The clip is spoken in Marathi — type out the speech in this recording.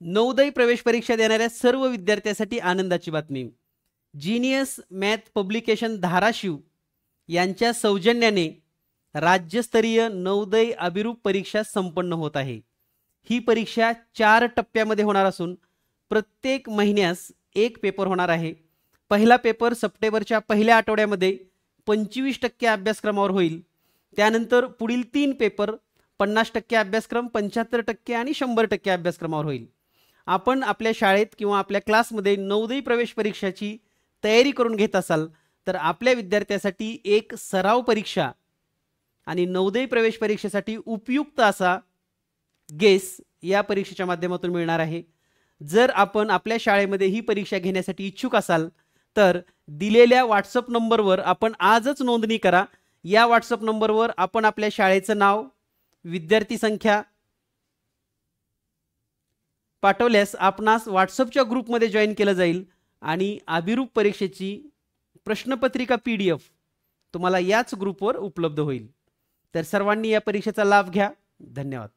नवोदय प्रवेश परीक्षा देणाऱ्या सर्व विद्यार्थ्यांसाठी आनंदाची बातमी. जीनियस मॅथ पब्लिकेशन धाराशिव यांच्या सौजन्याने राज्यस्तरीय नवोदय अभिरूप परीक्षा संपन्न होत आहे. ही परीक्षा 4 टप्प्यामध्ये होणार असून प्रत्येक महिन्यास एक पेपर होणार आहे. पहिला पेपर सप्टेंबरच्या पहिल्या आठवड्यामध्ये 25% अभ्यासक्रमावर होईल. त्यानंतर पुढील 3 पेपर 50% अभ्यासक्रम, 75% आणि 100% अभ्यासक्रमावर होईल. आपण आपल्या शाळेत किंवा आपल्या क्लासमध्ये नवोदय प्रवेश परीक्षाची तयारी करून घेत असाल तर आपल्या विद्यार्थ्यांसाठी एक सराव परीक्षा आणि नवोदय प्रवेश परीक्षेसाठी उपयुक्त असा गेस या परीक्षेच्या माध्यमातून मिळणार आहे. जर आपण आपल्या शाळेमध्ये ही परीक्षा घेण्यासाठी इच्छुक असाल तर दिलेल्या व्हॉट्सअप नंबरवर आपण आजच नोंदणी करा. या व्हॉट्सअप नंबरवर आपण आपल्या शाळेचं नाव, विद्यार्थी संख्या पाठवल्यास आपणास व्हॉट्सअपच्या ग्रुपमध्ये जॉईन केलं जाईल आणि अभिरूप परीक्षेची प्रश्नपत्रिका PDF तुम्हाला याच ग्रुपवर उपलब्ध होईल. तर सर्वांनी या परीक्षेचा लाभ घ्या. धन्यवाद.